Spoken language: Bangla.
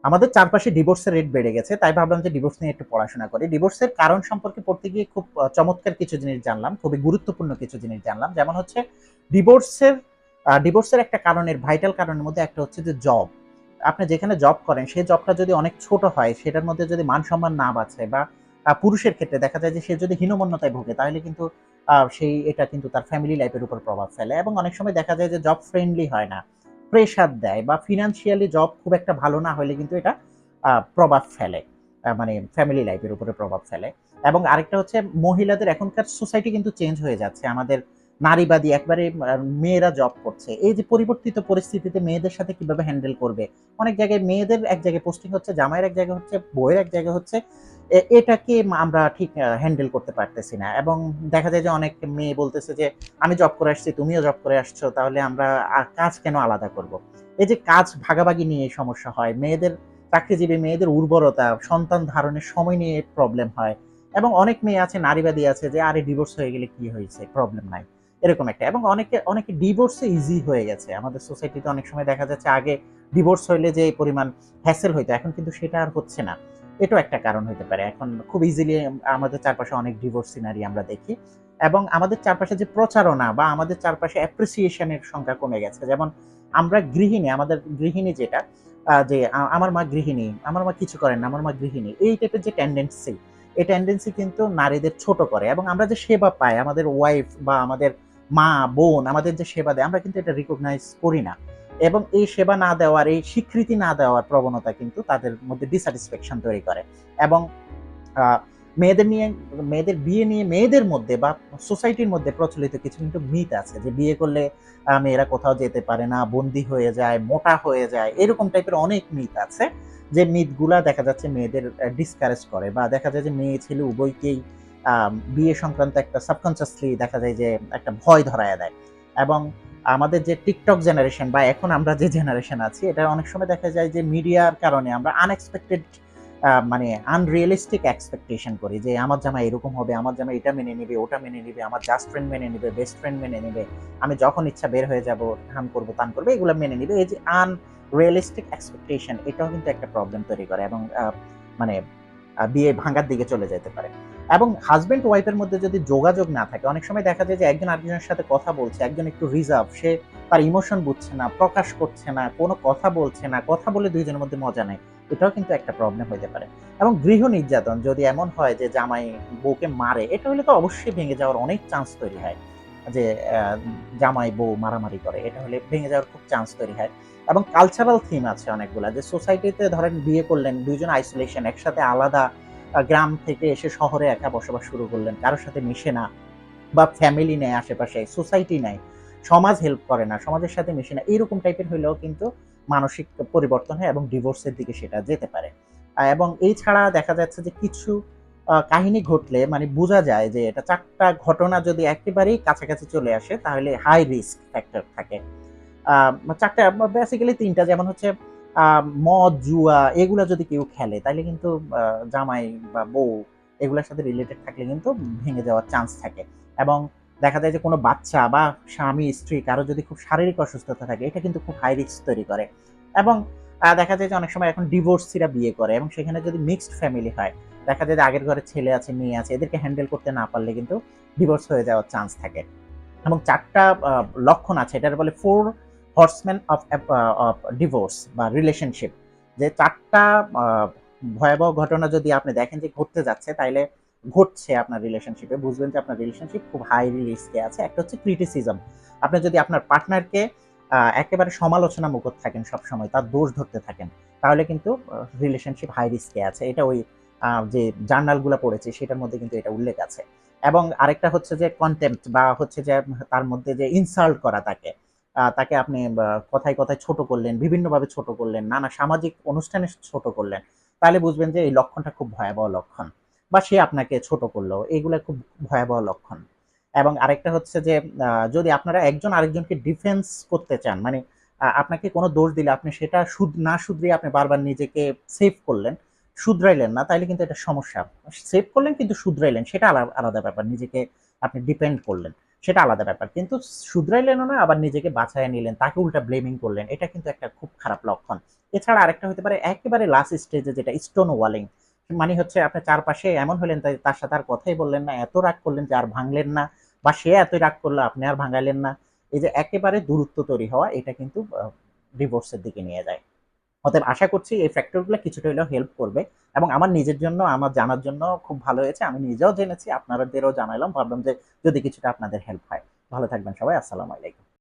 আমাদের চারপাশে ডিভোর্সের রেট বেড়ে গেছে, তাই ভাবলাম যে ডিভোর্স নিয়ে একটু পড়াশোনা করি। ডিভোর্সের কারণ সম্পর্কে পড়তে গিয়ে খুব চমৎকার কিছু জিনিস জানলাম, খুবই গুরুত্বপূর্ণ কিছু জিনিস জানলাম। যেমন হচ্ছে ডিভোর্সের ডিভোর্সের একটা কারণের ভাইটাল কারণের মধ্যে একটা হচ্ছে যে জব। আপনি যেখানে জব করেন সেই জবটা যদি অনেক ছোট হয়, সেটার মধ্যে যদি মান সম্মান না বাঁচে, বা পুরুষের ক্ষেত্রে দেখা যায় যে সে যদি হীনমন্যতায় ভোগে, তাহলে কিন্তু সেই এটা কিন্তু তার ফ্যামিলি লাইফের উপর প্রভাব ফেলে। এবং অনেক সময় দেখা যায় যে জব ফ্রেন্ডলি হয় না, প্রেশার দেয়, বা ফিনান্সিয়ালি জব খুব একটা ভালো না হলে কিন্তু এটা প্রভাব ফেলে, মানে ফ্যামিলি লাইফের উপরে প্রভাব ফেলে। এবং আরেকটা হচ্ছে মহিলাদের এখনকার সোসাইটি কিন্তু চেঞ্জ হয়ে যাচ্ছে, আমাদের নারীবাদী একবারে মেয়েরা জব করছে। এই যে পরিবর্তিত পরিস্থিতিতে মেয়েদের সাথে কিভাবে হ্যান্ডেল করবে, অনেক জায়গায় মেয়েদের এক জায়গায় পোস্টিং হচ্ছে, জামাইয়ের এক জায়গায় হচ্ছে, বউয়ের এক জায়গায় হচ্ছে, এটাকে আমরা ঠিক হ্যান্ডেল করতে পারতেছি না। এবং দেখা যায় যে অনেক মেয়ে বলতেছে যে আমি জব করে আসছি, তুমিও জব করে আসছো, তাহলে আমরা কাজ কেন আলাদা করব। এই যে কাজ ভাগাভাগি নিয়ে সমস্যা হয়, মেয়েদের চাকরিজীবী মেয়েদের উর্বরতা, সন্তান ধারণের সময় নিয়ে প্রবলেম হয়। এবং অনেক মেয়ে আছে নারীবাদী আছে যে আরে ডিভোর্স হয়ে গেলে কি হয়েছে, প্রবলেম নাই, এরকম একটা। এবং অনেকে অনেকে ডিভোর্সে ইজি হয়ে গেছে আমাদের সোসাইটিতে। অনেক সময় দেখা যাচ্ছে আগে ডিভোর্স হইলে যে পরিমাণ হ্যাসেল হইতো, এখন কিন্তু সেটা আর হচ্ছে না। এটাও একটা কারণ হতে পারে। এখন খুব ইজিলি আমাদের চারপাশে অনেক ডিভোর্স সিনারি আমরা দেখি। এবং আমাদের চারপাশে যে প্রচারণা বা আমাদের চারপাশে অ্যাপ্রিসিয়েশনের সংখ্যা কমে গেছে। যেমন আমরা গৃহিণী, আমাদের গৃহিণী যেটা যে আমার মা গৃহিণী, আমার মা কিছু করেন না, আমার মা গৃহিণী, এই টাইপের যে টেন্ডেন্সি, এই টেন্ডেন্সি কিন্তু নারীদের ছোট করে। এবং আমরা যে সেবা পাই, আমাদের ওয়াইফ বা আমাদের মা বোন আমাদের যে সেবা দেয়, আমরা কিন্তু এটা রিকগনাইজ করি না। এবং এই সেবা না দেওয়ার, এই স্বীকৃতি না দেওয়ার প্রবণতা কিন্তু তাদের মধ্যে ডিস্যাটিসফ্যাকশন তৈরি করে। এবং আহ, মেয়েদের নিয়ে, মেয়েদের বিয়ে নিয়ে মেয়েদের মধ্যে বা সোসাইটির মধ্যে প্রচলিত কিছু কিন্তু মিথ আছে, যে বিয়ে করলে মেয়েরা কোথাও যেতে পারে না, বন্দি হয়ে যায়, মোটা হয়ে যায়, এরকম টাইপের অনেক মিথ আছে। যে মিথগুলা দেখা যাচ্ছে মেয়েদের ডিসকারেজ করে, বা দেখা যায় যে মেয়ে ছেলে উভয়কেই বিয়ে সংক্রান্ত একটা সাবকনসিয়াসলি দেখা যায় যে একটা ভয় ধরায় দেয়। এবং আমাদের যে টিকটক জেনারেশন বা এখন আমরা যে জেনারেশন আছি, এটা অনেক সময় দেখা যায় যে মিডিয়ার কারণে আমরা আনএক্সপেক্টেড, মানে আনরিয়েলিস্টিক এক্সপেকটেশন করি যে আমার জামাই এরকম হবে, আমার জামাই এটা মেনে নিবে, ওটা মেনে নিবে, আমার জাস্ট ফ্রেন্ড মেনে নিবে, বেস্ট ফ্রেন্ড মেনে নিবে, আমি যখন ইচ্ছা বের হয়ে যাব, ধান করবো তান করবে, এগুলো মেনে নিবে। এই যে আনরিয়েলিস্টিক এক্সপেকটেশন, এটাও কিন্তু একটা প্রবলেম তৈরি করে। এবং মানে বিয়ে ভাঙার দিকে চলে যেতে পারে। এবং হাজবেন্ড ওয়াইফের মধ্যে যদি যোগাযোগ না থাকে, অনেক সময় দেখা যায় যে একজন আরেকজনের সাথে কথা বলছে, একজন একটু রিজার্ভ, সে তার ইমোশন বুঝছে না, প্রকাশ করছে না, কোনো কথা বলছে না, কথা বলে দুইজনের মধ্যে মজা নেই, এটাও কিন্তু একটা প্রবলেম হতে পারে। এবং গৃহ নির্যাতন যদি এমন হয় যে জামাই বউকে মারে, এটা হলে তো অবশ্যই ভেঙে যাওয়ার অনেক চান্স তৈরি হয়। যে আহ, জামাই বউ মারামারি করে, এটা হলে ভেঙে যাওয়ার খুব চান্স তৈরি হয়। এবং কালচারাল থিম আছে অনেকগুলা, যে সোসাইটিতে ধরেন বিয়ে করলেন দুইজন, আইসোলেশন, একসাথে আলাদা, গ্রাম থেকে এসে শহরে একা বসবাস শুরু করলেন, কারোর সাথে মিশে না, বা ফ্যামিলি নেই আশেপাশে, সোসাইটি নাই, সমাজ হেল্প করে না, সমাজের সাথে মিশে না, এইরকম টাইপের হইলেও কিন্তু মানসিক পরিবর্তন হয় এবং ডিভোর্সের দিকে সেটা যেতে পারে। এবং এই ছাড়া দেখা যাচ্ছে যে কিছু কাহিনী ঘটলে মানে বোঝা যায় যে এটা চারটা ঘটনা যদি একেবারেই কাছাকাছি চলে আসে, তাহলে হাই রিস্ক ফ্যাক্টর থাকে। চারটা, বেসিক্যালি তিনটা, যেমন হচ্ছে মদ জুয়া এগুলা যদি কেউ খেলে, তাহলে কিন্তু জামাই বা বউ এগুলোর সাথে রিলেটেড থাকলে কিন্তু ভেঙে যাওয়ার চান্স থাকে। এবং দেখা যায় যে কোনো বাচ্চা বা স্বামী স্ত্রী কারো যদি খুব শারীরিক অসুস্থতা থাকে, এটা কিন্তু খুব হাই রিস্ক তৈরি করে। এবং দেখা যায় যে অনেক সময় এখন ডিভোর্সিরা বিয়ে করে, এবং সেখানে যদি মিক্সড ফ্যামিলি হয়, দেখা যায় যে আগের ঘরে ছেলে আছে মেয়ে আছে, এদেরকে হ্যান্ডেল করতে না পারলে কিন্তু ডিভোর্স হয়ে যাওয়ার চান্স থাকে। এবং চারটা লক্ষণ আছে, এটার বলে ফোর হর্সম্যান অফ ডিভোর্স বা রিলেশনশিপ। যে চারটা আহ, ভয়াবহ ঘটনা যদি আপনি দেখেন যে ঘটতে যাচ্ছে, তাইলে ঘটছে আপনার রিলেশনশিপে, বুঝবেন যে আপনার রিলেশনশিপ খুব হাই রিস্কে আছে। একটা হচ্ছে ক্রিটিসিজম, আপনি যদি আপনার পার্টনারকে একেবারে সমালোচনা মুখর থাকেন, সবসময় তার দোষ ধরতে থাকেন, তাহলে কিন্তু রিলেশনশিপ হাই রিস্কে আছে। এটা ওই যে জার্নালগুলো পড়েছি সেটার মধ্যে কিন্তু এটা উল্লেখ আছে। এবং আরেকটা হচ্ছে যে কন্টেম্পট, বা হচ্ছে যে তার মধ্যে যে ইনসাল্ট করা, তাকে তাকে আপনি কথায় কথায় ছোট করলেন, বিভিন্নভাবে ছোট করলেন, নানা সামাজিক অনুষ্ঠানে ছোট করলেন, তাহলে বুঝবেন যে এই লক্ষণটা খুব ভয়াবহ লক্ষণ। বা সে আপনাকে ছোট করলো, এগুলো খুব ভয়াবহ লক্ষণ। এবং আরেকটা হচ্ছে যে যদি আপনারা একজন আরেকজনকে ডিফেন্স করতে চান, মানে আপনাকে কোনো দোষ দিলে আপনি সেটা না শুধরিয়ে আপনি বারবার নিজেকে সেভ করলেন, শুধরাইলেন না, তাইলে কিন্তু এটা সমস্যা। সেভ করলেন কিন্তু শুধরাইলেন, সেটা আলাদা ব্যাপার। নিজেকে আপনি ডিপেন্ড করলেন, সেটা আলাদা ব্যাপার। কিন্তু শুধরাইলেনও না, আবার নিজেকে বাঁচাইয়া নিলেন, তাকে উল্টা ব্লেমিং করলেন। এটা কিন্তু একটা খুব খারাপ লক্ষণ। এছাড়া আরেকটা হতে পারে একেবারে লাস্ট স্টেজে যেটা স্টোন ওয়ালিং। মানে হচ্ছে আপনার চারপাশে এমন হলেন তার সাথে আর কথাই বললেন না, এত রাগ করলেন যে আর ভাঙলেন না, বা সে এতই রাগ করলো আপনি আর ভাঙাইলেন না। এই যে একেবারে দূরত্ব তৈরি হওয়া, এটা কিন্তু ডিভোর্সের দিকে নিয়ে যায়। অতএব আশা করছি এই ফ্যাক্টরগুলো কিছুটা হলেও হেল্প করবে, এবং আমার নিজের জন্য, আমার জানার জন্য খুব ভালো হয়েছে। আমি নিজেও জেনেছি, আপনাদেরও জানাইলাম, ভাবলাম যে যদি কিছুটা আপনাদের হেল্প হয়। ভালো থাকবেন সবাই, আসসালামু আলাইকুম।